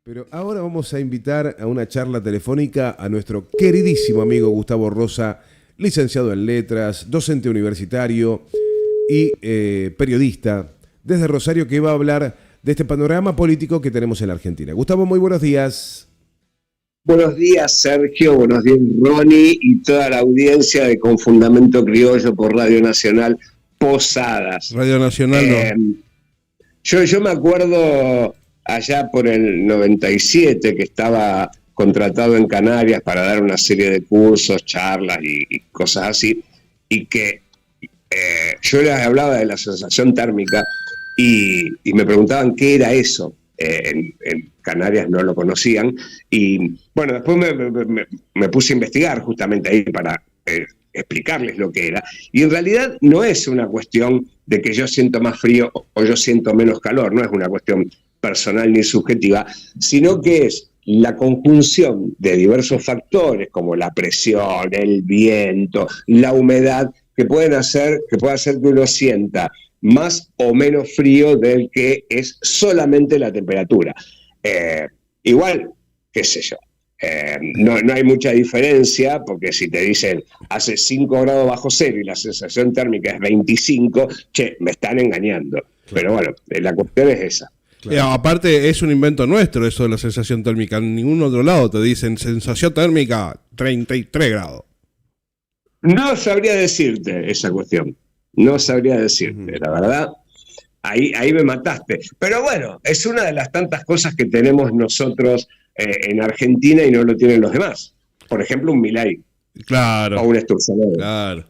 Pero ahora vamos a invitar a una charla telefónica a nuestro queridísimo amigo Gustavo Rosa, licenciado en letras, docente universitario y periodista desde Rosario, que va a hablar de este panorama político que tenemos en la Argentina. Gustavo, muy buenos días. Buenos días, Sergio, buenos días, Ronnie, y toda la audiencia de Con Fundamento Criollo por Radio Nacional Posadas. Radio Nacional no. Yo me acuerdo allá por el 97 que estaba contratado en Canarias para dar una serie de cursos, charlas y cosas así, y que yo les hablaba de la sensación térmica y me preguntaban qué era eso. En Canarias no lo conocían y bueno, después me puse a investigar justamente ahí para explicarles lo que era, y en realidad no es una cuestión de que yo siento más frío o yo siento menos calor, no es una cuestión personal ni subjetiva, sino que es la conjunción de diversos factores como la presión, el viento, la humedad, que puede hacer que uno sienta más o menos frío del que es solamente la temperatura. Igual, qué sé yo, no hay mucha diferencia, porque si te dicen hace 5 grados bajo cero y la sensación térmica es 25, me están engañando. Claro. Pero bueno, la cuestión es esa. Claro. Aparte es un invento nuestro eso de la sensación térmica. En ningún otro lado te dicen sensación térmica 33 grados. No sabría decirte esa cuestión. No sabría decirte, la verdad. Ahí me mataste. Pero bueno, es una de las tantas cosas que tenemos nosotros en Argentina y no lo tienen los demás. Por ejemplo, un Milei. Claro. O un Sturzenegger. Claro.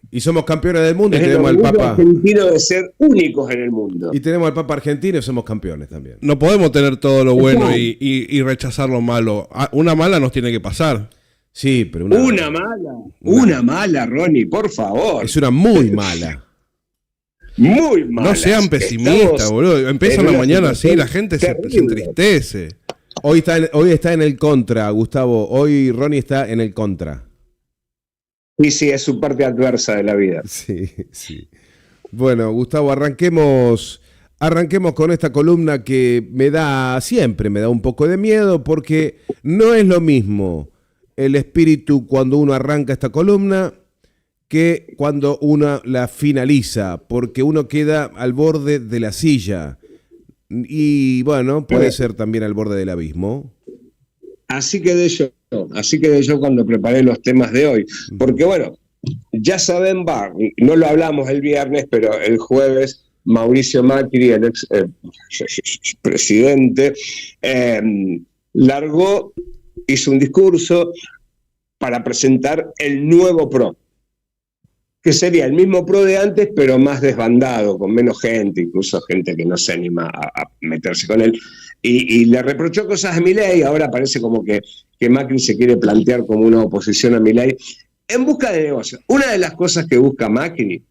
Y somos campeones del mundo y tenemos al Papa argentino de ser únicos en el mundo. Y tenemos al Papa argentino y somos campeones también. No podemos tener todo lo bueno y rechazar lo malo. Una mala nos tiene que pasar. Sí, pero una mala, Ronnie, por favor. Es una muy mala. Muy mala. No sean pesimistas, boludo. Empieza la mañana así, la gente se entristece. Hoy está en el contra, Gustavo. Hoy Ronnie está en el contra. Sí, es su parte adversa de la vida. Sí. Bueno, Gustavo, arranquemos con esta columna que siempre me da un poco de miedo, porque no es lo mismo el espíritu cuando uno arranca esta columna que cuando uno la finaliza, porque uno queda al borde de la silla y bueno, puede ser también al borde del abismo. Así quedé yo cuando preparé los temas de hoy, porque bueno, ya saben, no lo hablamos el viernes, pero el jueves Mauricio Macri, el ex presidente, hizo un discurso para presentar el nuevo PRO, que sería el mismo PRO de antes, pero más desbandado, con menos gente, incluso gente que no se anima a meterse con él, y le reprochó cosas a Milei. Ahora parece como que Macri se quiere plantear como una oposición a Milei, en busca de negocios. Una de las cosas que busca Macri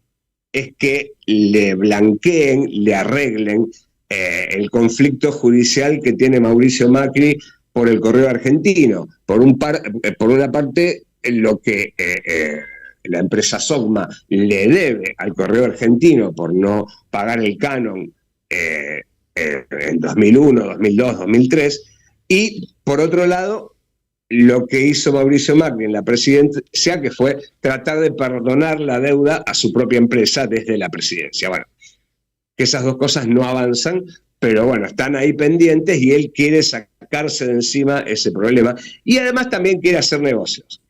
es que le blanqueen, le arreglen el conflicto judicial que tiene Mauricio Macri por el correo argentino. Por una parte, lo que la empresa Sogma le debe al correo argentino por no pagar el canon en 2001, 2002, 2003, y por otro lado, lo que hizo Mauricio Macri en la presidencia, que fue tratar de perdonar la deuda a su propia empresa desde la presidencia. Bueno, que esas dos cosas no avanzan, pero bueno, están ahí pendientes y él quiere sacarse de encima ese problema, y además también quiere hacer negocios,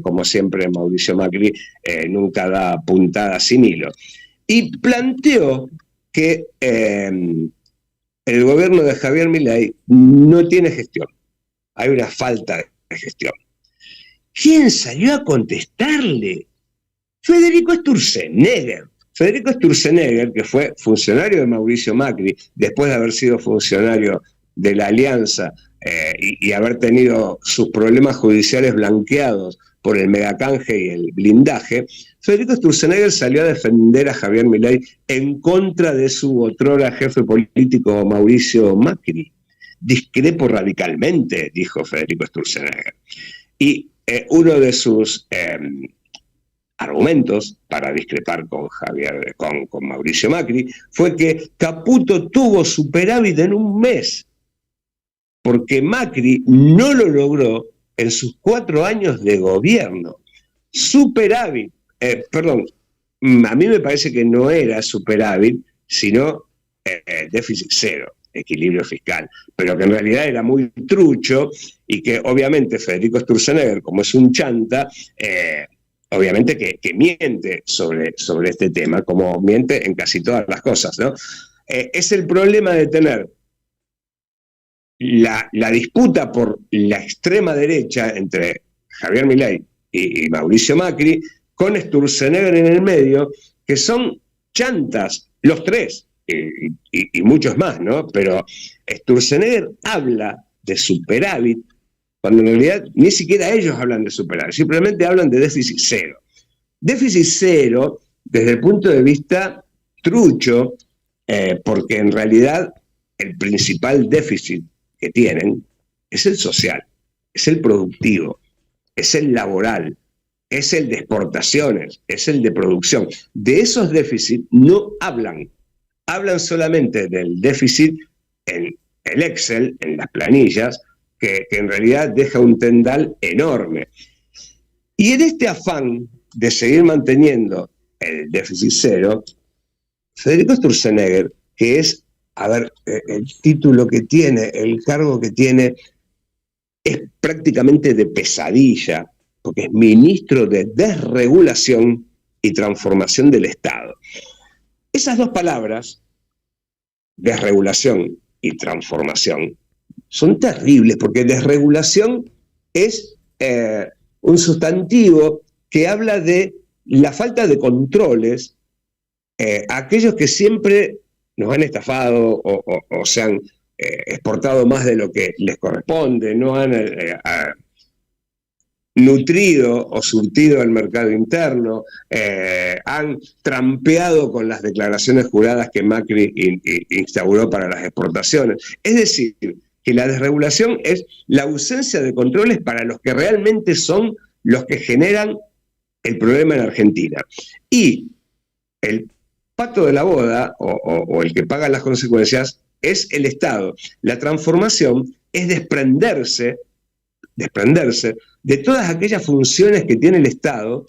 como siempre Mauricio Macri nunca da puntada sin hilo, y planteó que el gobierno de Javier Milei no tiene gestión, hay una falta de gestión. ¿Quién salió a contestarle? Federico Sturzenegger. Federico Sturzenegger, que fue funcionario de Mauricio Macri, después de haber sido funcionario de la Alianza y haber tenido sus problemas judiciales blanqueados por el megacanje y el blindaje, Federico Sturzenegger salió a defender a Javier Milei en contra de su otrora jefe político Mauricio Macri. Discrepo radicalmente, dijo Federico Sturzenegger. Y uno de sus argumentos para discrepar con Mauricio Macri fue que Caputo tuvo superávit en un mes. porque Macri no lo logró en sus 4 años de gobierno. Superávit, perdón, a mí me parece que no era superávit, sino déficit cero, equilibrio fiscal, pero que en realidad era muy trucho y que obviamente Federico Sturzenegger, como es un chanta, obviamente que miente sobre este tema, como miente en casi todas las cosas, ¿no? Es el problema de tener la disputa por la extrema derecha entre Javier Milei y Mauricio Macri, con Sturzenegger en el medio, que son chantas, los tres, y muchos más, ¿no? Pero Sturzenegger habla de superávit, cuando en realidad ni siquiera ellos hablan de superávit, simplemente hablan de déficit cero. Déficit cero, desde el punto de vista trucho, porque en realidad el principal déficit que tienen es el social, es el productivo, es el laboral, es el de exportaciones, es el de producción. De esos déficits no hablan. Hablan solamente del déficit en el Excel, en las planillas, que en realidad deja un tendal enorme. Y en este afán de seguir manteniendo el déficit cero, Federico Sturzenegger, que es, a ver, el título que tiene, el cargo que tiene, es prácticamente de pesadilla, porque es ministro de Desregulación y Transformación del Estado. Esas dos palabras, desregulación y transformación, son terribles, porque desregulación es un sustantivo que habla de la falta de controles a aquellos que siempre nos han estafado o se han exportado más de lo que les corresponde, no han nutrido o surtido el mercado interno, han trampeado con las declaraciones juradas que Macri instauró para las exportaciones. Es decir, que la desregulación es la ausencia de controles para los que realmente son los que generan el problema en Argentina. Y el pato de la boda, o el que paga las consecuencias, es el Estado. La transformación es desprenderse de todas aquellas funciones que tiene el Estado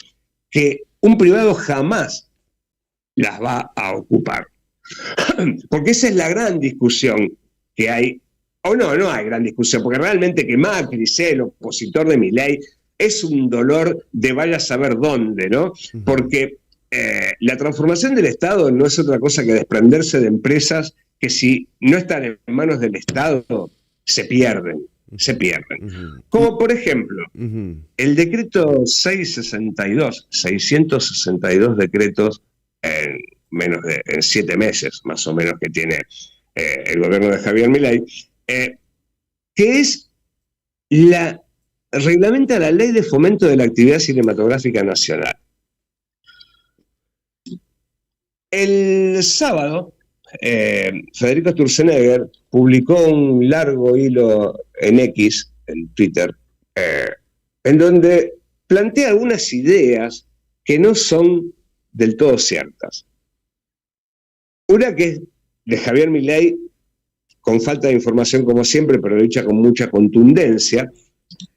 que un privado jamás las va a ocupar. Porque esa es la gran discusión que hay, o no hay gran discusión, porque realmente que Macri sea el opositor de Milei es un dolor de vaya a saber dónde, ¿no? Porque la transformación del Estado no es otra cosa que desprenderse de empresas que si no están en manos del Estado se pierden. Como por ejemplo, el decreto 662 decretos en menos de 7 meses, más o menos, que tiene el gobierno de Javier Milei, que es reglamenta la Ley de Fomento de la Actividad Cinematográfica Nacional. El sábado, Federico Sturzenegger publicó un largo hilo en X, en Twitter, en donde plantea algunas ideas que no son del todo ciertas. Una que es de Javier Milei, con falta de información como siempre, pero dicha con mucha contundencia,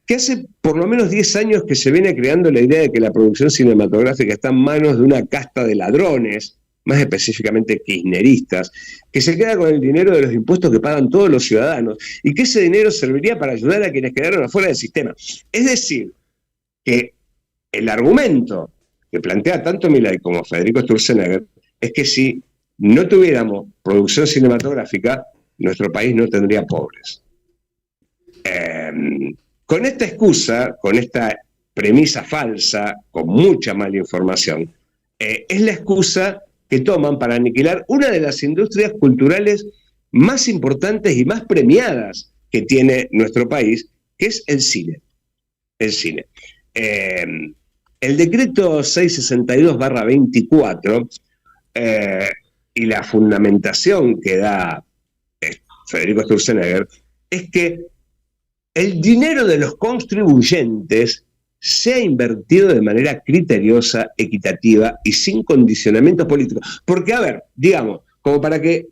que hace por lo menos 10 años que se viene creando la idea de que la producción cinematográfica está en manos de una casta de ladrones, más específicamente kirchneristas, que se queda con el dinero de los impuestos que pagan todos los ciudadanos, y que ese dinero serviría para ayudar a quienes quedaron afuera del sistema. Es decir, que el argumento que plantea tanto Milei como Federico Sturzenegger es que si no tuviéramos producción cinematográfica, nuestro país no tendría pobres. Con esta excusa, con esta premisa falsa, con mucha mala información, es la excusa que toman para aniquilar una de las industrias culturales más importantes y más premiadas que tiene nuestro país, que es el cine. El cine. El decreto 662/24 y la fundamentación que da Federico Sturzenegger es que el dinero de los contribuyentes sea invertido de manera criteriosa, equitativa y sin condicionamientos políticos. Porque, a ver, digamos, como para que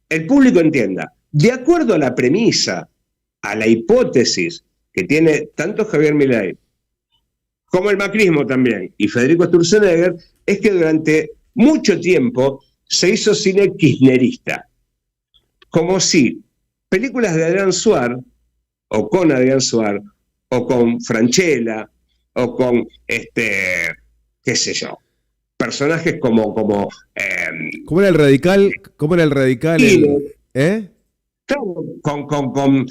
el público entienda, de acuerdo a la premisa a la hipótesis que tiene tanto Javier Milei como el macrismo también, y Federico Sturzenegger, es que durante mucho tiempo se hizo cine kirchnerista. Como si películas de Adrián Suar, o con Adrián Suar, o con Francella, o con, qué sé yo, personajes como ¿Cómo era el radical? ¿Cómo era el radical? Claro, ¿cómo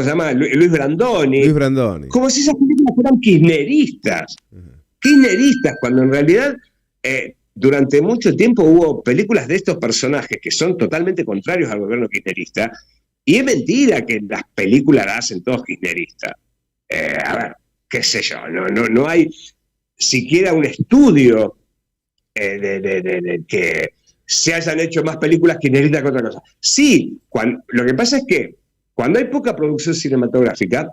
se llama? Luis Brandoni. Luis Brandoni. Como si esas películas fueran kirchneristas. Kirchneristas, cuando en realidad durante mucho tiempo hubo películas de estos personajes que son totalmente contrarios al gobierno kirchnerista, y es mentira que las películas las hacen todos kirchneristas. A ver, qué sé yo, no hay siquiera un estudio de que se hayan hecho más películas kirchneristas que otra cosa. Sí, lo que pasa es que cuando hay poca producción cinematográfica,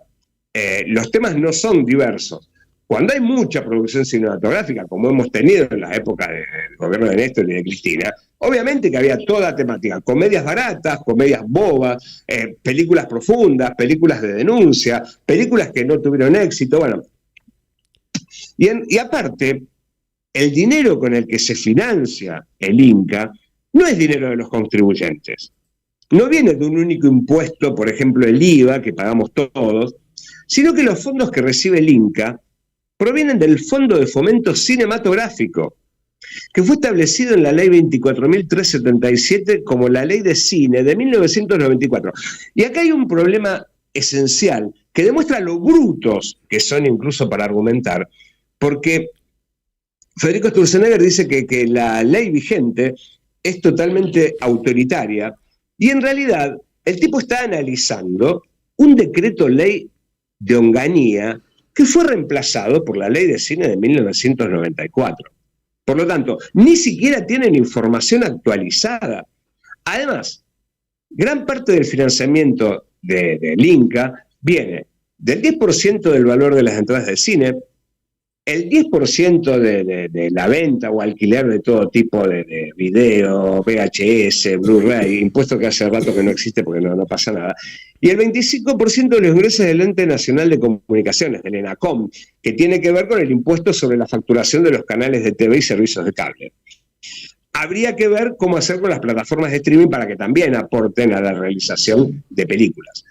los temas no son diversos. Cuando hay mucha producción cinematográfica, como hemos tenido en la época del gobierno de Néstor y de Cristina, obviamente que había toda temática, comedias baratas, comedias bobas, películas profundas, películas de denuncia, películas que no tuvieron éxito, bueno. Y aparte, el dinero con el que se financia el Inca no es dinero de los contribuyentes. No viene de un único impuesto, por ejemplo el IVA, que pagamos todos, sino que los fondos que recibe el Inca provienen del Fondo de Fomento Cinematográfico, que fue establecido en la Ley 24.377 como la Ley de Cine de 1994. Y acá hay un problema esencial que demuestra lo brutos que son incluso para argumentar, porque Federico Sturzenegger dice que la ley vigente es totalmente autoritaria, y en realidad el tipo está analizando un decreto ley de Onganía que fue reemplazado por la ley de cine de 1994. Por lo tanto, ni siquiera tienen información actualizada. Además, gran parte del financiamiento del Inca viene del 10% del valor de las entradas de cine, el 10% de la venta o alquiler de todo tipo de video, VHS, Blu-ray, impuesto que hace rato que no existe porque no pasa nada, y el 25% de los ingresos del Ente Nacional de Comunicaciones, del ENACOM, que tiene que ver con el impuesto sobre la facturación de los canales de TV y servicios de cable. Habría que ver cómo hacer con las plataformas de streaming para que también aporten a la realización de películas.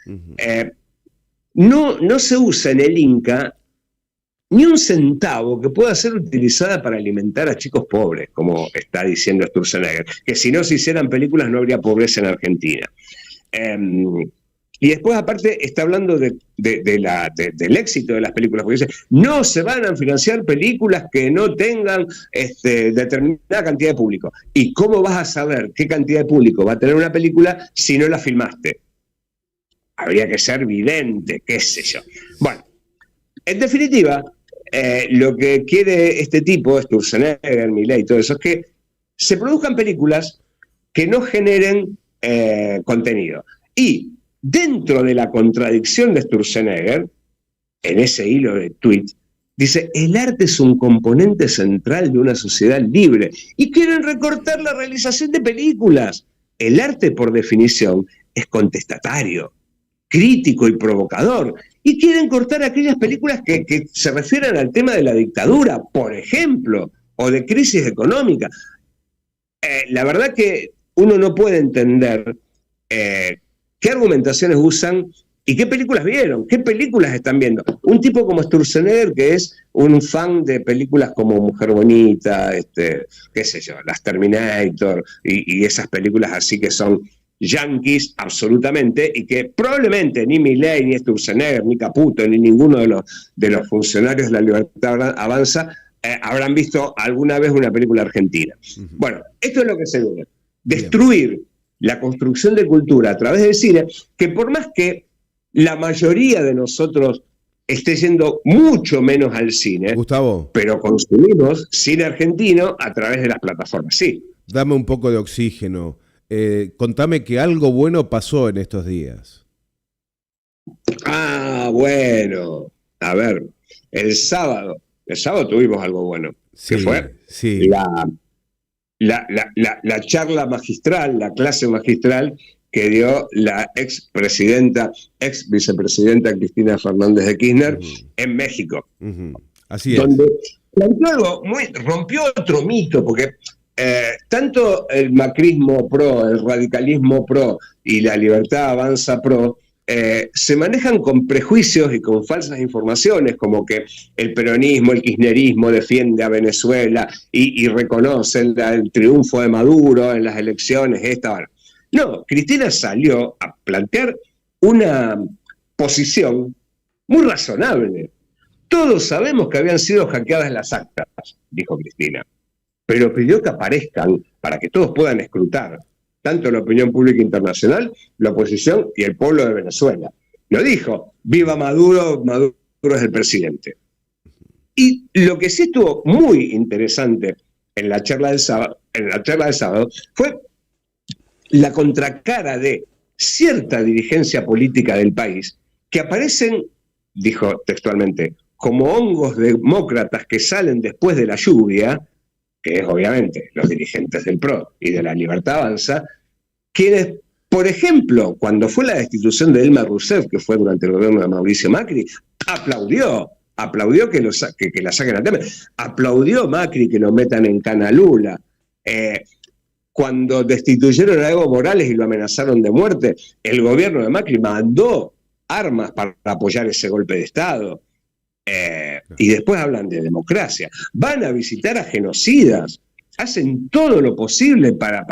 No se usa en el Inca ni un centavo que pueda ser utilizada para alimentar a chicos pobres, como está diciendo Sturzenegger, que si no se hicieran películas no habría pobreza en Argentina. Y después, aparte, está hablando del éxito de las películas, porque dice, no se van a financiar películas que no tengan determinada cantidad de público. ¿Y cómo vas a saber qué cantidad de público va a tener una película si no la filmaste? Habría que ser vidente, qué sé yo. Bueno, en definitiva, lo que quiere este tipo, Sturzenegger, Milei y todo eso, es que se produzcan películas que no generen contenido. Y dentro de la contradicción de Sturzenegger, en ese hilo de tweet, dice, el arte es un componente central de una sociedad libre. Y quieren recortar la realización de películas. El arte, por definición, es contestatario, crítico y provocador. Y quieren cortar aquellas películas que se refieren al tema de la dictadura, por ejemplo, o de crisis económica. La verdad que uno no puede entender qué argumentaciones usan y qué películas vieron, qué películas están viendo. Un tipo como Sturzenegger, que es un fan de películas como Mujer Bonita, qué sé yo, las Terminator y esas películas así que son yanquis absolutamente, y que probablemente ni Milei, ni Sturzenegger, ni Caputo, ni ninguno de los funcionarios de La Libertad Avanza habrán visto alguna vez una película argentina. Bueno, esto es lo que se debe. Destruir la construcción de cultura a través del cine, que por más que la mayoría de nosotros esté yendo mucho menos al cine, Gustavo, pero consumimos cine argentino a través de las plataformas, sí. Dame un poco de oxígeno. Contame que algo bueno pasó en estos días. Bueno, a ver, el sábado tuvimos algo bueno, sí, que fue sí. la charla magistral, la clase magistral que dio la ex vicepresidenta Cristina Fernández de Kirchner en México. Así es. Donde rompió otro mito, porque tanto el macrismo pro, el radicalismo pro y la libertad avanza pro se manejan con prejuicios y con falsas informaciones, como que el peronismo, el kirchnerismo defiende a Venezuela y reconocen el triunfo de Maduro en las elecciones. No, Cristina salió a plantear una posición muy razonable. Todos sabemos que habían sido hackeadas las actas, dijo Cristina, pero pidió que aparezcan para que todos puedan escrutar, tanto la opinión pública internacional, la oposición y el pueblo de Venezuela. No dijo, viva Maduro, Maduro es el presidente. Y lo que sí estuvo muy interesante en la charla del sábado, fue la contracara de cierta dirigencia política del país que aparecen, dijo textualmente, como hongos demócratas que salen después de la lluvia, que es obviamente los dirigentes del PRO y de la Libertad Avanza, quienes, por ejemplo, cuando fue la destitución de Dilma Rousseff, que fue durante el gobierno de Mauricio Macri, aplaudió que la saquen a tema, aplaudió Macri que lo metan en Canalula. Cuando destituyeron a Evo Morales y lo amenazaron de muerte, el gobierno de Macri mandó armas para apoyar ese golpe de Estado. Y después hablan de democracia. Van a visitar a genocidas. Hacen todo lo posible para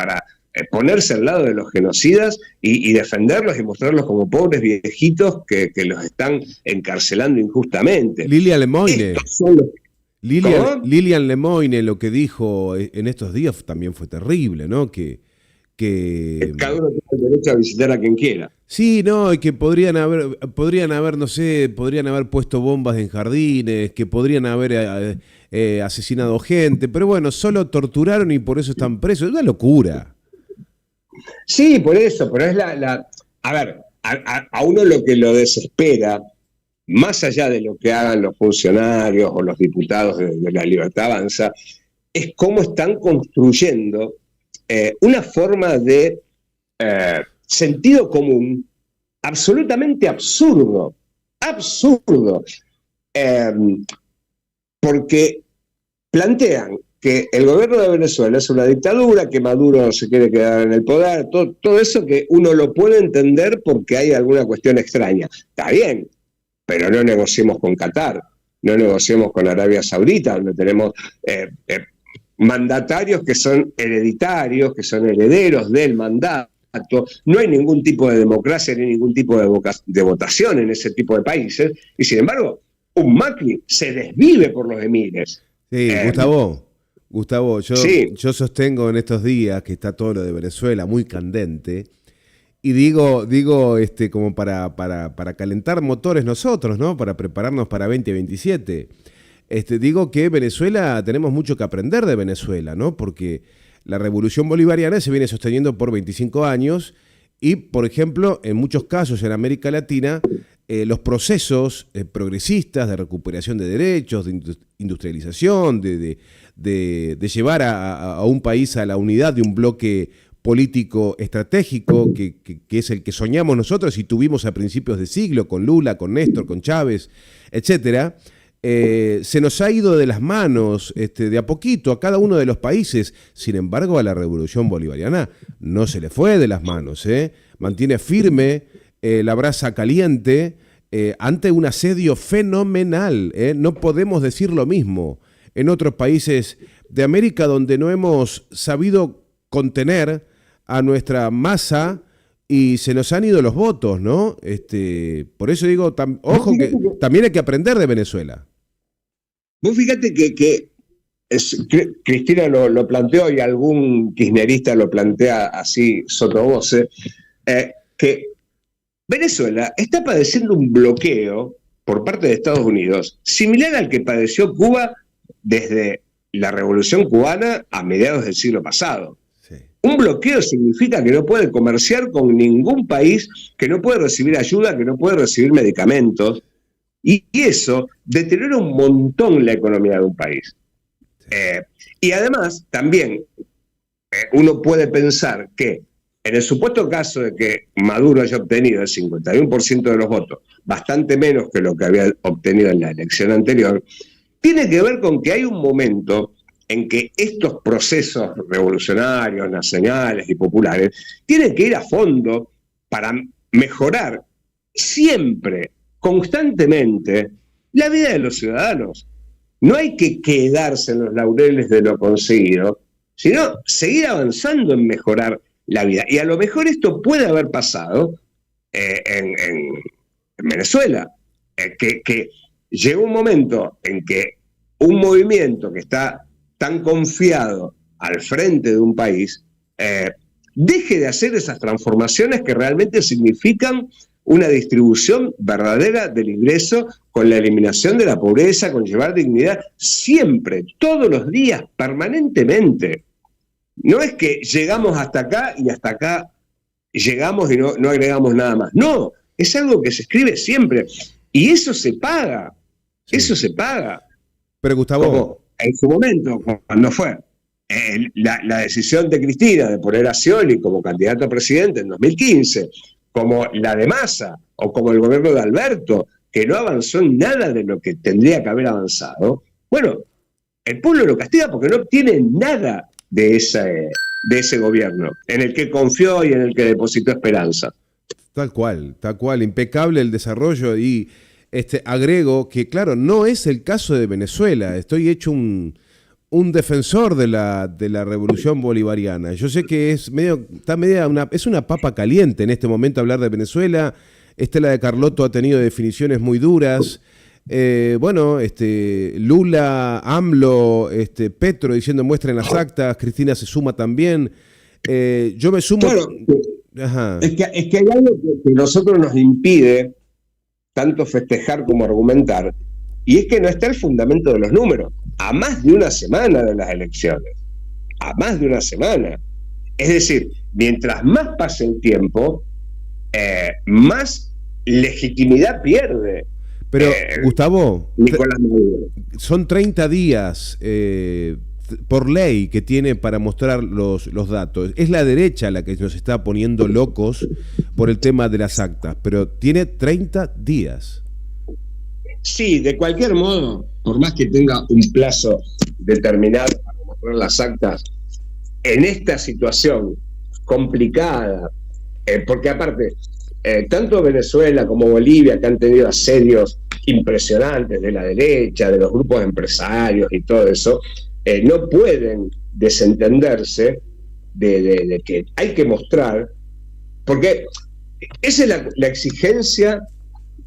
ponerse al lado de los genocidas y defenderlos y mostrarlos como pobres viejitos que los están encarcelando injustamente. Lilian Lemoyne. Lilian Lemoyne, lo que dijo en estos días también fue terrible, ¿no? Que cada uno tiene el derecho a visitar a quien quiera. Sí, no, y que podrían haber, no sé, podrían haber puesto bombas en jardines, que podrían haber asesinado gente, pero bueno, solo torturaron y por eso están presos. Es una locura. Sí, por eso, pero es a ver, a uno lo que lo desespera, más allá de lo que hagan los funcionarios o los diputados de la Libertad Avanza, es cómo están construyendo una forma de sentido común absolutamente absurdo, porque plantean que el gobierno de Venezuela es una dictadura, que Maduro se quiere quedar en el poder, todo eso que uno lo puede entender porque hay alguna cuestión extraña. Está bien, pero no negociemos con Qatar, no negociemos con Arabia Saudita, donde tenemos mandatarios que son hereditarios, que son herederos del mandato. No hay ningún tipo de democracia ni ningún tipo de votación en ese tipo de países, y sin embargo, un Macri se desvive por los emires. Sí, Gustavo, yo sostengo en estos días que está todo lo de Venezuela muy candente, y digo como para calentar motores nosotros, ¿no? Para prepararnos para 2027. Digo que Venezuela, tenemos mucho que aprender de Venezuela, ¿no? Porque la revolución bolivariana se viene sosteniendo por 25 años y, por ejemplo, en muchos casos en América Latina, los procesos progresistas de recuperación de derechos, de industrialización, de llevar a un país a la unidad de un bloque político estratégico que es el que soñamos nosotros y tuvimos a principios de siglo con Lula, con Néstor, con Chávez, etcétera. Se nos ha ido de las manos de a poquito a cada uno de los países. Sin embargo, a la revolución bolivariana no se le fue de las manos. Mantiene firme la brasa caliente ante un asedio fenomenal. No podemos decir lo mismo en otros países de América donde no hemos sabido contener a nuestra masa y se nos han ido los votos, ¿no? Por eso digo, ojo, que también hay que aprender de Venezuela. Vos fíjate que Cristina lo planteó y algún kirchnerista lo plantea así sottovoce, que Venezuela está padeciendo un bloqueo por parte de Estados Unidos, similar al que padeció Cuba desde la Revolución Cubana a mediados del siglo pasado. Un bloqueo significa que no puede comerciar con ningún país, que no puede recibir ayuda, que no puede recibir medicamentos, y eso deteriora un montón la economía de un país. Y además, también, uno puede pensar que En el supuesto caso de que Maduro haya obtenido el 51% de los votos, bastante menos que lo que había obtenido en la elección anterior, tiene que ver con que hay un momento en que estos procesos revolucionarios, nacionales y populares tienen que ir a fondo para mejorar siempre, constantemente, la vida de los ciudadanos. No hay que quedarse en los laureles de lo conseguido, sino seguir avanzando en mejorar la vida. Y a lo mejor esto puede haber pasado en Venezuela, que llegó un momento en que un movimiento que está tan confiado al frente de un país deje de hacer esas transformaciones que realmente significan una distribución verdadera del ingreso, con la eliminación de la pobreza, con llevar dignidad siempre, todos los días, permanentemente. No es que llegamos hasta acá y hasta acá llegamos y no agregamos nada más. No, es algo que se escribe siempre. Y eso se paga. Sí. Eso se paga. Pero Gustavo, como en su momento, cuando fue la decisión de Cristina de poner a Scioli como candidato a presidente en 2015, como la de Massa o como el gobierno de Alberto, que no avanzó en nada de lo que tendría que haber avanzado, bueno, el pueblo lo castiga porque no obtiene nada de ese gobierno, en el que confió y en el que depositó esperanza. Tal cual, impecable el desarrollo. Y agrego que, claro, no es el caso de Venezuela. Estoy hecho un defensor de la revolución bolivariana. Yo sé que es una papa caliente en este momento hablar de Venezuela. Estela de Carlotto ha tenido definiciones muy duras. Lula, AMLO, Petro diciendo muestren las actas, Cristina se suma también. Yo me sumo. Claro, ajá. Es que hay algo que nosotros nos impide tanto festejar como argumentar, y es que no está el fundamento de los números, a más de una semana de las elecciones, a más de una semana. Es decir, mientras más pase el tiempo, más legitimidad pierde. Pero, Gustavo, Nicolás Maduro. Son 30 días por ley que tiene para mostrar los datos. Es la derecha la que nos está poniendo locos por el tema de las actas, pero tiene 30 días. Sí, de cualquier modo, por más que tenga un plazo determinado para mostrar las actas, en esta situación complicada, porque aparte, tanto Venezuela como Bolivia, que han tenido asedios impresionantes de la derecha, de los grupos empresarios y todo eso, no pueden desentenderse de que hay que mostrar, porque esa es la exigencia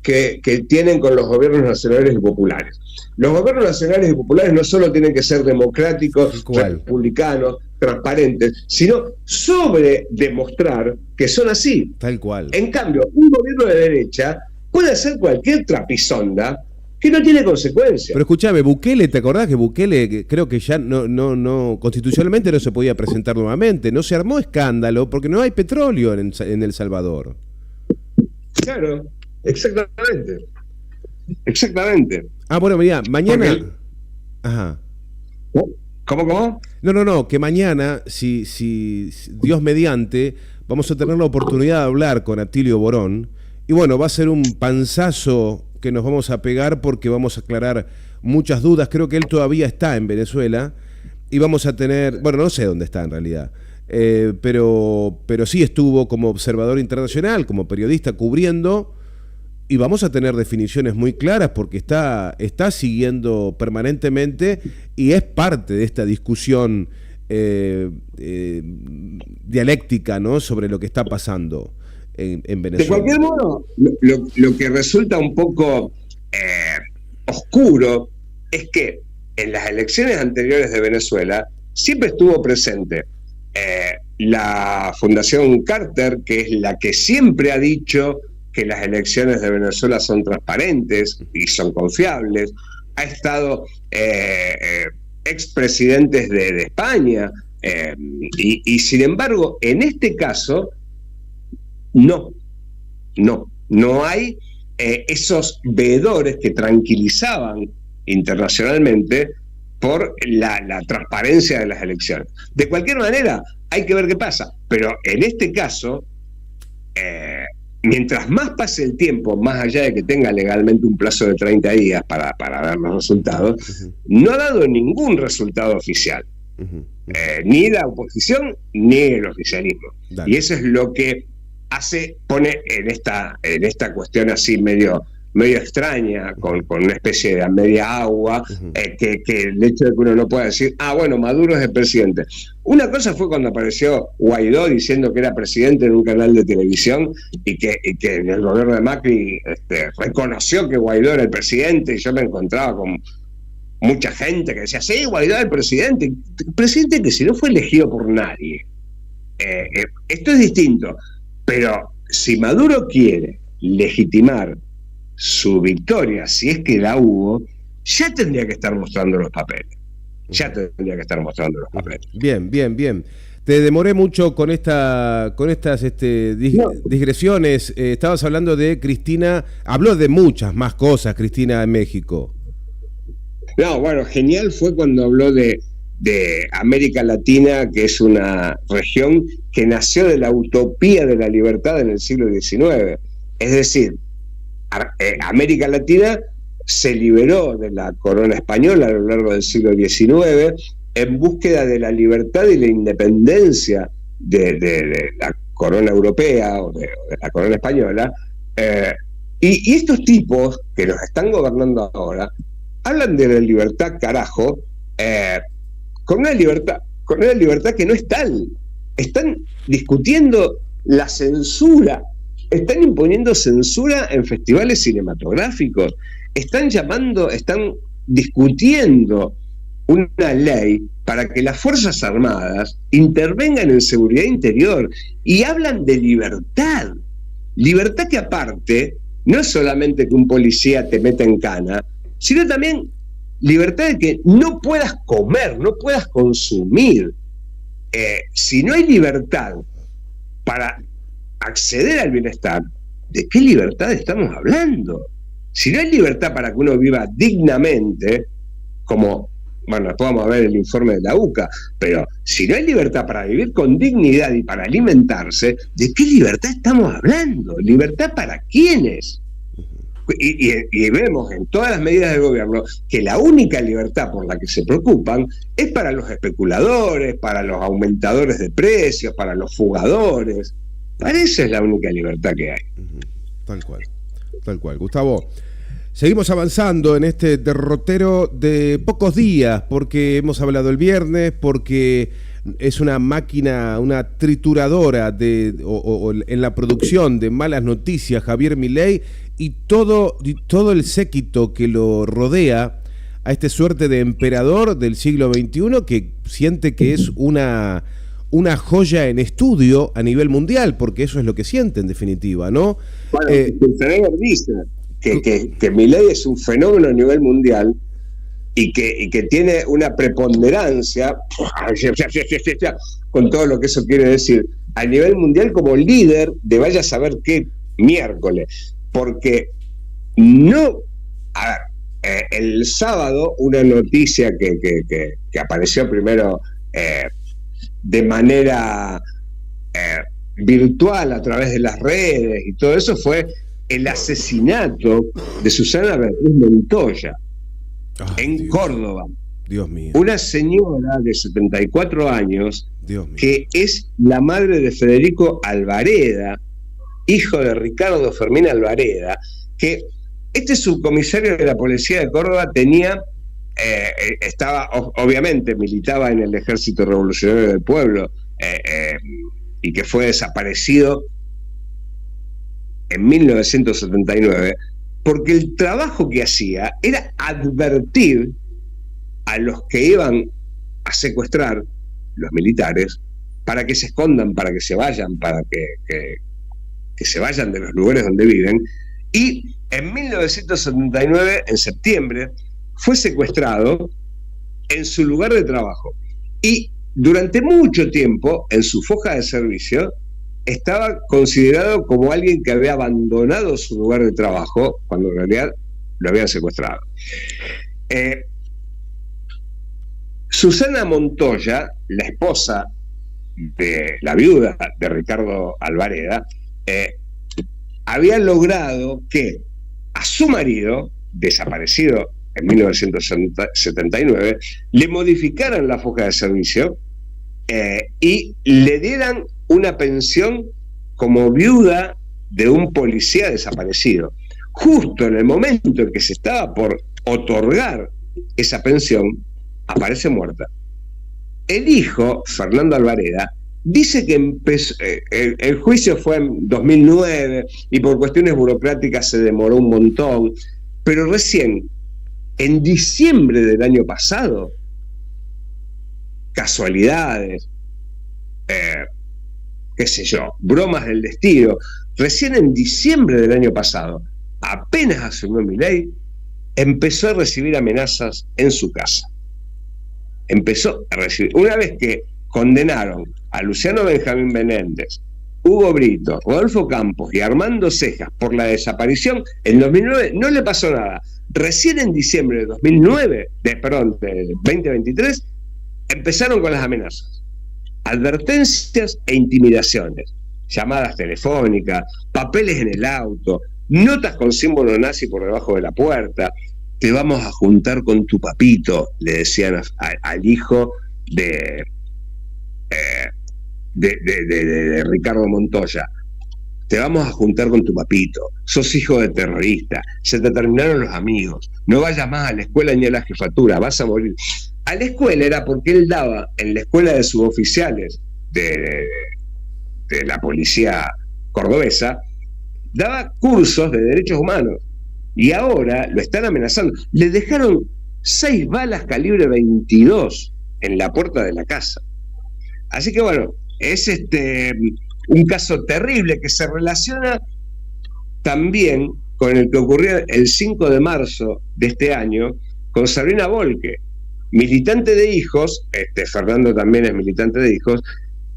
que tienen con los gobiernos nacionales y populares. Los gobiernos nacionales y populares no solo tienen que ser democráticos, republicanos, transparentes, sino sobre demostrar que son así. Tal cual. En cambio, un gobierno de derecha puede hacer cualquier trapisonda que no tiene consecuencias. Pero escuchame, Bukele, ¿te acordás que Bukele creo que ya no constitucionalmente no se podía presentar nuevamente? No se armó escándalo porque no hay petróleo en El Salvador. Claro, exactamente. Exactamente. Ah, bueno, mirá, mañana... Porque... Ajá. ¿Cómo? No, que mañana, si Dios mediante, vamos a tener la oportunidad de hablar con Atilio Borón, y bueno, va a ser un panzazo que nos vamos a pegar porque vamos a aclarar muchas dudas. Creo que él todavía está en Venezuela y vamos a tener, bueno, no sé dónde está en realidad, pero sí estuvo como observador internacional, como periodista cubriendo, y vamos a tener definiciones muy claras porque está siguiendo permanentemente y es parte de esta discusión dialéctica, ¿no?, sobre lo que está pasando en Venezuela. De cualquier modo, lo que resulta un poco oscuro es que en las elecciones anteriores de Venezuela siempre estuvo presente la Fundación Carter, que es la que siempre ha dicho que las elecciones de Venezuela son transparentes y son confiables. Ha estado expresidentes de España, y sin embargo, en este caso, no hay esos veedores que tranquilizaban internacionalmente por la transparencia de las elecciones. De cualquier manera, hay que ver qué pasa. Pero en este caso, mientras más pase el tiempo, más allá de que tenga legalmente un plazo de 30 días para dar los resultados, no ha dado ningún resultado oficial. Ni la oposición ni el oficialismo. Dale. Y eso es lo que pone en esta cuestión así medio extraña, con una especie de a media agua, que el hecho de que uno no pueda decir, bueno, Maduro es el presidente. Una cosa fue cuando apareció Guaidó diciendo que era presidente en un canal de televisión y que en el gobierno de Macri reconoció que Guaidó era el presidente, y yo me encontraba con mucha gente que decía, sí, Guaidó es el presidente que si no fue elegido por nadie. Esto es distinto, pero si Maduro quiere legitimar su victoria, si es que la hubo, ya tendría que estar mostrando los papeles. Bien. Te demoré mucho con estas digresiones. Estabas hablando de Cristina, habló de muchas más cosas, Cristina, en México. No, bueno, genial fue cuando habló de América Latina, que es una región que nació de la utopía de la libertad en el siglo XIX. Es decir, América Latina se liberó de la corona española a lo largo del siglo XIX en búsqueda de la libertad y la independencia de la corona europea o de la corona española. Y estos tipos que nos están gobernando ahora hablan de la libertad, carajo, con una libertad que no es tal. Están discutiendo la censura, están imponiendo censura en festivales cinematográficos, están discutiendo una ley para que las Fuerzas Armadas intervengan en seguridad interior, y hablan de libertad que aparte no es solamente que un policía te meta en cana, sino también libertad de que no puedas comer, no puedas consumir. Si no hay libertad para acceder al bienestar, ¿de qué libertad estamos hablando? Si no hay libertad para que uno viva dignamente, como, bueno, después vamos a ver el informe de la UCA, pero si no hay libertad para vivir con dignidad y para alimentarse, ¿de qué libertad estamos hablando? ¿Libertad para quiénes? Y vemos en todas las medidas del gobierno que la única libertad por la que se preocupan es para los especuladores, para los aumentadores de precios, para los fugadores. Para eso es la única libertad que hay. Tal cual. Gustavo, seguimos avanzando en este derrotero de pocos días, porque hemos hablado el viernes, porque es una máquina, una trituradora en la producción de malas noticias, Javier Milei, y todo el séquito que lo rodea a este suerte de emperador del siglo XXI que siente que es una joya en estudio a nivel mundial, porque eso es lo que siente en definitiva, ¿no? Bueno, Schwarzenegger dice que Milei es un fenómeno a nivel mundial y que tiene una preponderancia, con todo lo que eso quiere decir, a nivel mundial como líder de vaya a saber qué miércoles. Porque el sábado una noticia que apareció primero de manera virtual a través de las redes y todo eso fue el asesinato de Susana Beatriz Montoya en Córdoba. Dios mío. Una señora de 74 años Dios mío. Que es la madre de Federico Alvareda, hijo de Ricardo Fermín Alvareda, que este subcomisario de la policía de Córdoba obviamente militaba en el Ejército Revolucionario del Pueblo, y que fue desaparecido en 1979, porque el trabajo que hacía era advertir a los que iban a secuestrar, los militares, para que se escondan, para que se vayan, para que se vayan de los lugares donde viven. Y en 1979, en septiembre, fue secuestrado en su lugar de trabajo. Y durante mucho tiempo, en su foja de servicio, estaba considerado como alguien que había abandonado su lugar de trabajo, cuando en realidad lo habían secuestrado. Susana Montoya, la esposa de la viuda de Ricardo Alvareda, había logrado que a su marido, desaparecido en 1979, le modificaran la foja de servicio y le dieran una pensión como viuda de un policía desaparecido. Justo en el momento en que se estaba por otorgar esa pensión, aparece muerta. El hijo, Fernando Alvareda, dice que empezó, el juicio fue en 2009 y por cuestiones burocráticas se demoró un montón, pero recién, en diciembre del año pasado, casualidades, qué sé yo, bromas del destino, recién en diciembre del año pasado, apenas asumió Milei, empezó a recibir amenazas en su casa. Empezó a recibir, una vez que condenaron a Luciano Benjamín Menéndez, Hugo Brito, Rodolfo Campos y Armando Cejas por la desaparición, en 2009 no le pasó nada. Recién en diciembre de 2023, empezaron con las amenazas, advertencias e intimidaciones, llamadas telefónicas, papeles en el auto, notas con símbolo nazi por debajo de la puerta. Te vamos a juntar con tu papito, le decían al hijo de Ricardo Montoya. Te vamos a juntar con tu papito, sos hijo de terrorista, se te terminaron los amigos, no vayas más a la escuela ni a la jefatura, vas a morir. A la escuela era porque él daba en la escuela de suboficiales de la policía cordobesa, daba cursos de derechos humanos. Y ahora lo están amenazando. Le dejaron 6 balas calibre 22 en la puerta de la casa. Así que bueno, es un caso terrible que se relaciona también con el que ocurrió el 5 de marzo de este año con Sabrina Volke, militante de Hijos, Fernando también es militante de Hijos,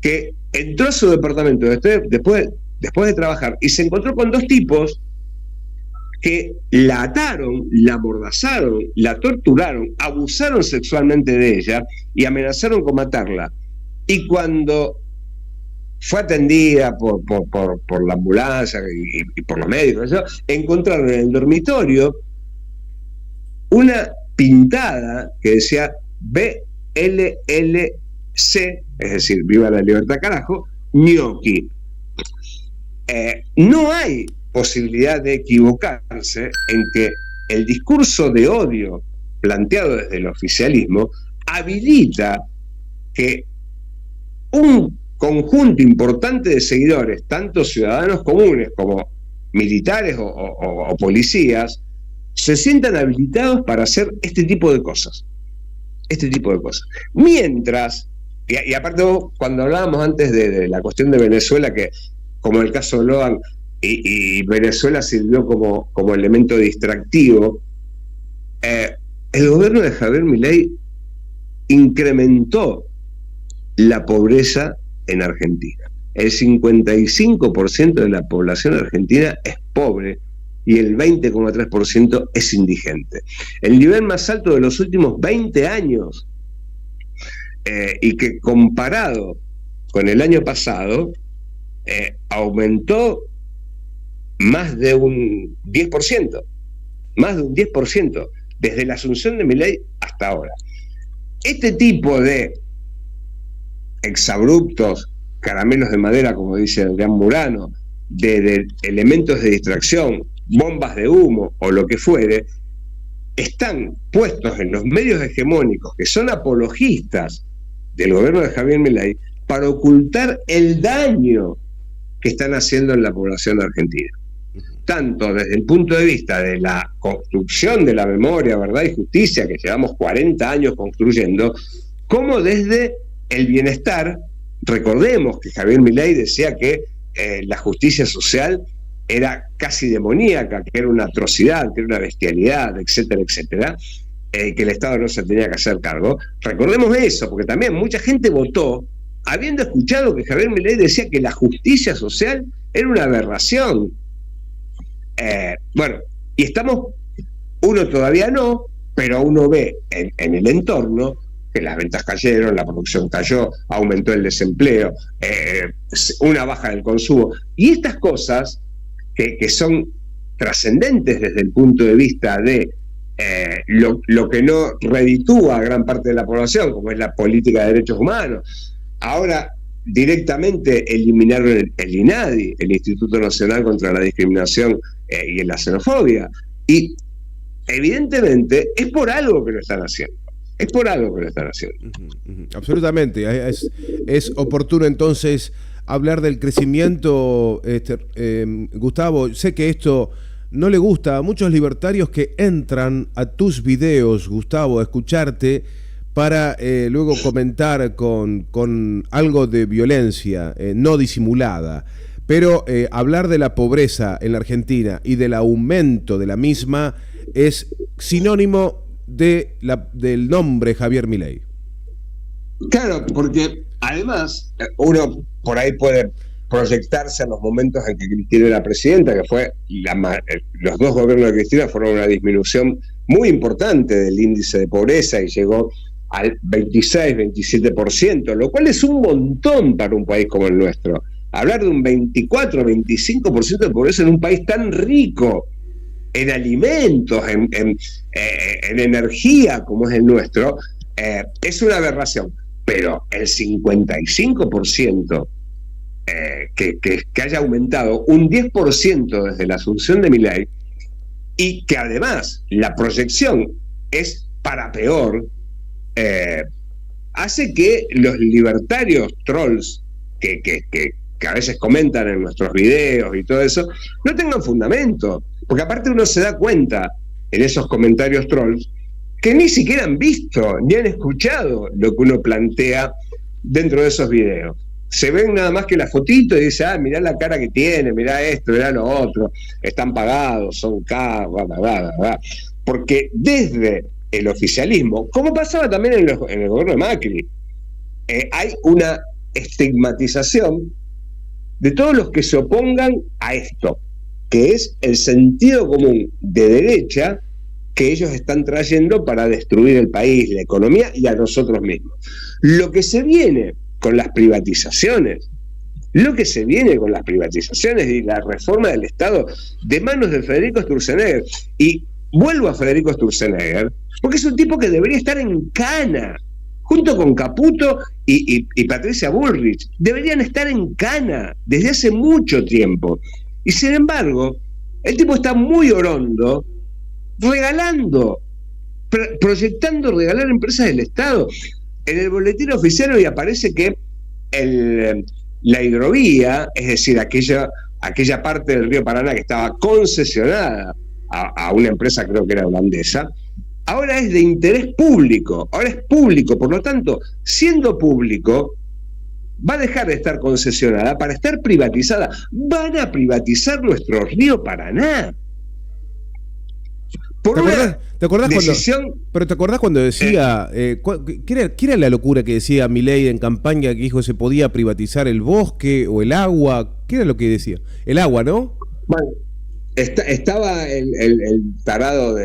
que entró a su departamento después de trabajar y se encontró con 2 tipos que la ataron, la amordazaron, la torturaron, abusaron sexualmente de ella y amenazaron con matarla. Y cuando fue atendida por la ambulancia y por los médicos, encontraron en el dormitorio una pintada que decía BLLC, es decir, viva la libertad carajo, ñoqui. No hay posibilidad de equivocarse en que el discurso de odio planteado desde el oficialismo habilita que un conjunto importante de seguidores, tanto ciudadanos comunes como militares o policías, se sientan habilitados para hacer este tipo de cosas. Mientras, y aparte cuando hablábamos antes de la cuestión de Venezuela, que como el caso de Logan, y Venezuela sirvió como elemento distractivo, el gobierno de Javier Milei incrementó la pobreza en Argentina. El 55% de la población argentina es pobre y el 20,3% es indigente. El nivel más alto de los últimos 20 años, y que comparado con el año pasado, aumentó más de un 10%, desde la asunción de Milei hasta ahora. Este tipo de exabruptos, caramelos de madera, como dice Adrián Murano, de elementos de distracción, bombas de humo o lo que fuere, están puestos en los medios hegemónicos que son apologistas del gobierno de Javier Milei para ocultar el daño que están haciendo en la población argentina. Tanto desde el punto de vista de la construcción de la memoria, verdad y justicia que llevamos 40 años construyendo, como desde el bienestar. Recordemos que Javier Milei decía que la justicia social era casi demoníaca, que era una atrocidad, que era una bestialidad, etcétera, etcétera, que el Estado no se tenía que hacer cargo. Recordemos eso, porque también mucha gente votó habiendo escuchado que Javier Milei decía que la justicia social era una aberración. Bueno, y estamos, uno todavía no, pero uno ve en el entorno que las ventas cayeron, la producción cayó, aumentó el desempleo, una baja del consumo. Y estas cosas que son trascendentes desde el punto de vista de lo que no reditúa a gran parte de la población, como es la política de derechos humanos. Ahora directamente eliminaron el INADI, el Instituto Nacional contra la Discriminación y la Xenofobia. Y evidentemente es por algo que lo están haciendo. Es por algo que lo están haciendo. Absolutamente. Es oportuno entonces hablar del crecimiento, Gustavo. Sé que esto no le gusta a muchos libertarios que entran a tus videos, Gustavo, a escucharte para luego comentar con algo de violencia no disimulada. Pero hablar de la pobreza en la Argentina y del aumento de la misma es sinónimo del nombre Javier Milei. Claro, porque además uno por ahí puede proyectarse en los momentos en que Cristina era presidenta, que fue los dos gobiernos de Cristina fueron una disminución muy importante del índice de pobreza y llegó al 26-27%, lo cual es un montón para un país como el nuestro. Hablar de un 24-25% de pobreza en un país tan rico en alimentos, en energía como es el nuestro, es una aberración. Pero el 55% que haya aumentado un 10% desde la asunción de Milei, y que además la proyección es para peor, hace que los libertarios trolls que a veces comentan en nuestros videos y todo eso, no tengan fundamento. Porque aparte uno se da cuenta en esos comentarios trolls que ni siquiera han visto ni han escuchado lo que uno plantea dentro de esos videos. Se ven nada más que la fotito y dice, mirá la cara que tiene, mirá esto, mirá lo otro, están pagados, son caros, porque desde el oficialismo, como pasaba también en el gobierno de Macri, hay una estigmatización de todos los que se opongan a esto, que es el sentido común de derecha que ellos están trayendo para destruir el país, la economía y a nosotros mismos. Lo que se viene con las privatizaciones, y la reforma del Estado de manos de Federico Sturzenegger, y vuelvo a Federico Sturzenegger, porque es un tipo que debería estar en cana, junto con Caputo y Patricia Bullrich, deberían estar en cana desde hace mucho tiempo. Y sin embargo, el tipo está muy orondo, regalando, proyectando regalar empresas del Estado. En el boletín oficial hoy aparece que la hidrovía, es decir, aquella parte del río Paraná que estaba concesionada a una empresa, creo que era holandesa, ahora es de interés público, ahora es público, por lo tanto, siendo público, va a dejar de estar concesionada para estar privatizada. Van a privatizar nuestro río Paraná. ¿Te acordás cuando decía, ¿qué era la locura que decía Milei en campaña, que dijo que se podía privatizar el bosque o el agua? ¿Qué era lo que decía? El agua, ¿no? Bueno, estaba el tarado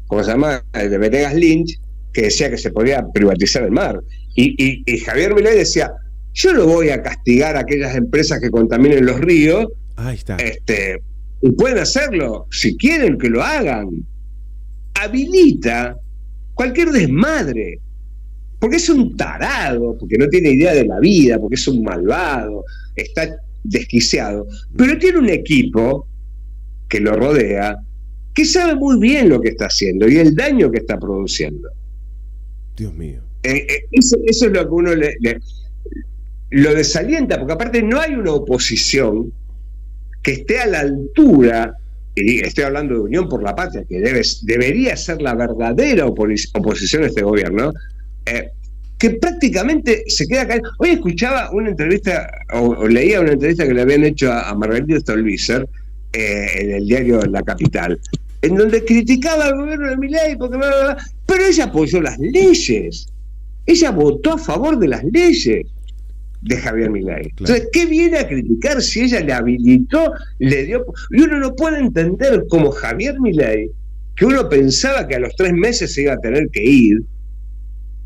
¿cómo se llama? De Venegas Lynch, que decía que se podía privatizar el mar. Y Javier Milei decía, yo no voy a castigar a aquellas empresas que contaminen los ríos. Ahí está. Y pueden hacerlo, si quieren que lo hagan. Habilita cualquier desmadre, porque es un tarado, porque no tiene idea de la vida, porque es un malvado, está desquiciado, pero tiene un equipo que lo rodea, que sabe muy bien lo que está haciendo y el daño que está produciendo. Dios mío. Eso es lo que uno lo desalienta, porque aparte no hay una oposición que esté a la altura, y estoy hablando de Unión por la Patria, que debería ser la verdadera oposición a este gobierno, que prácticamente se queda acá. Hoy escuchaba una entrevista, o leía una entrevista que le habían hecho a Margarita Stolbizer en el diario La Capital, en donde criticaba al gobierno de Milei, porque pero ella apoyó las leyes, ella votó a favor de las leyes de Javier Milei. Claro. Entonces, ¿qué viene a criticar si ella le habilitó, le dio? Y uno no puede entender cómo Javier Milei, que uno pensaba que a los 3 meses se iba a tener que ir,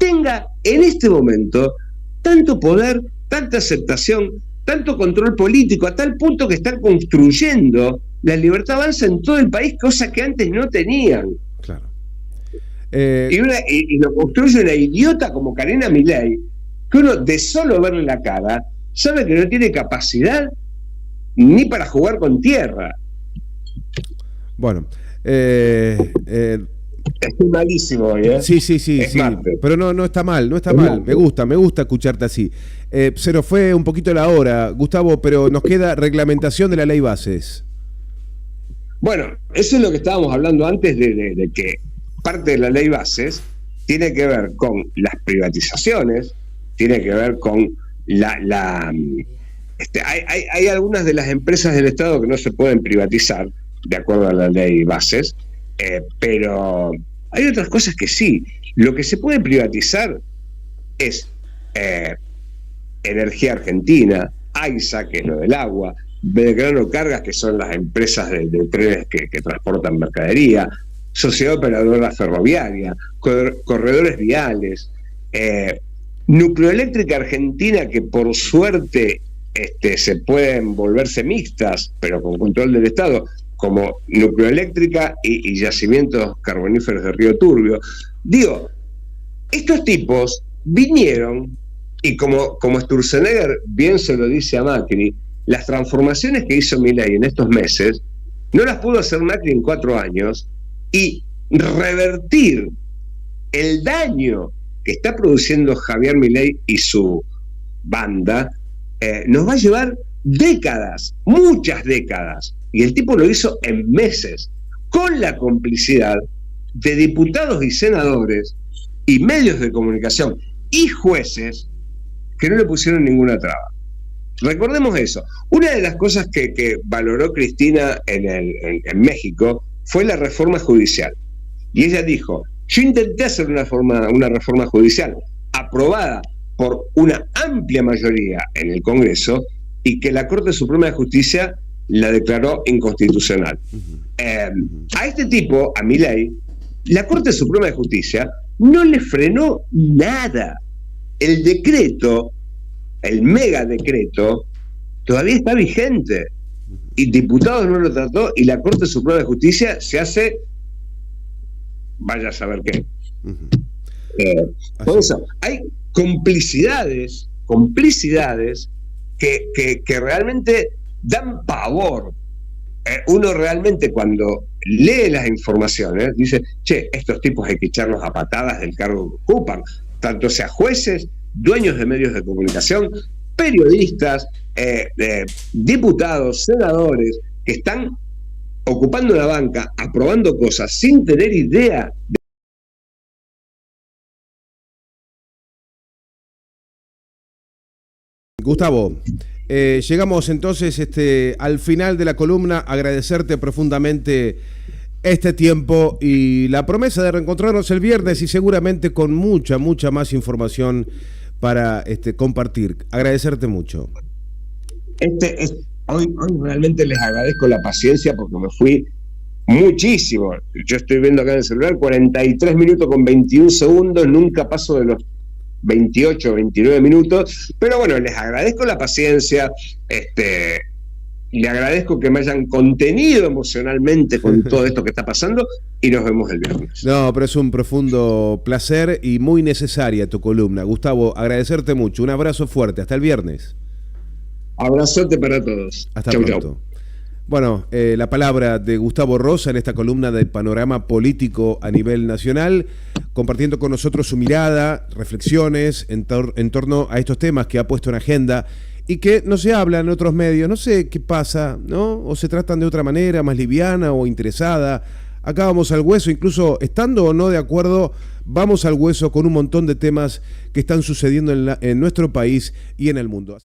tenga en este momento tanto poder, tanta aceptación, tanto control político, a tal punto que están construyendo la libertad avanza en todo el país, cosa que antes no tenían. Claro. Y lo construye una idiota como Karina Milei, que uno de solo verle la cara sabe que no tiene capacidad ni para jugar con tierra. Bueno, estoy malísimo hoy, ¿eh? Sí, sí, pero no está mal, no está mal. Me gusta escucharte así. Se nos fue un poquito la hora, Gustavo, pero nos queda reglamentación de la ley bases. Bueno, eso es lo que estábamos hablando antes de que parte de la ley bases tiene que ver con las privatizaciones, tiene que ver con hay algunas de las empresas del Estado que no se pueden privatizar de acuerdo a la ley bases, pero hay otras cosas que sí. Lo que se puede privatizar es Energía Argentina, AISA, que es lo del agua, Belgrano Cargas, que son las empresas de trenes que transportan mercadería, Sociedad Operadora Ferroviaria, corredores viales, Nucleoeléctrica Argentina, que por suerte se pueden volverse mixtas, pero con control del Estado, como Nucleoeléctrica y Yacimientos Carboníferos de Río Turbio. Digo, estos tipos vinieron, y como Sturzenegger bien se lo dice a Macri, las transformaciones que hizo Milei en estos meses, no las pudo hacer Macri en 4 años, y revertir el daño que está produciendo Javier Milei y su banda, nos va a llevar décadas, muchas décadas, y el tipo lo hizo en meses, con la complicidad de diputados y senadores y medios de comunicación y jueces que no le pusieron ninguna traba. Recordemos eso. Una de las cosas que valoró Cristina en México fue la reforma judicial. Y ella dijo, yo intenté hacer una reforma judicial aprobada por una amplia mayoría en el Congreso y que la Corte Suprema de Justicia la declaró inconstitucional. A este tipo, a Milei, la Corte Suprema de Justicia no le frenó nada. El decreto, el megadecreto, todavía está vigente. Y diputados no lo trató y la Corte Suprema de Justicia se hace, vaya a saber qué. Por eso, hay complicidades que realmente dan pavor. Uno realmente cuando lee las informaciones dice, che, estos tipos hay que echarlos a patadas del cargo que ocupan, tanto sea jueces, dueños de medios de comunicación, periodistas, diputados, senadores, que están ocupando la banca, aprobando cosas sin tener idea. Gustavo, llegamos entonces al final de la columna. Agradecerte profundamente este tiempo y la promesa de reencontrarnos el viernes y seguramente con mucha más información para compartir. Agradecerte mucho. Hoy realmente les agradezco la paciencia porque me fui muchísimo. Yo estoy viendo acá en el celular 43 minutos con 21 segundos, nunca paso de los 28 o 29 minutos, pero bueno, les agradezco la paciencia, le agradezco que me hayan contenido emocionalmente con todo esto que está pasando y nos vemos el viernes. No, pero es un profundo placer y muy necesaria tu columna. Gustavo, agradecerte mucho, un abrazo fuerte, hasta el viernes. Abrazote para todos. Hasta pronto. Chau. Bueno, la palabra de Gustavo Rosa en esta columna del panorama político a nivel nacional, compartiendo con nosotros su mirada, reflexiones en torno a estos temas que ha puesto en agenda y que no se habla en otros medios. No sé qué pasa, ¿no? O se tratan de otra manera, más liviana o interesada. Acá vamos al hueso, incluso estando o no de acuerdo, vamos al hueso con un montón de temas que están sucediendo en nuestro país y en el mundo.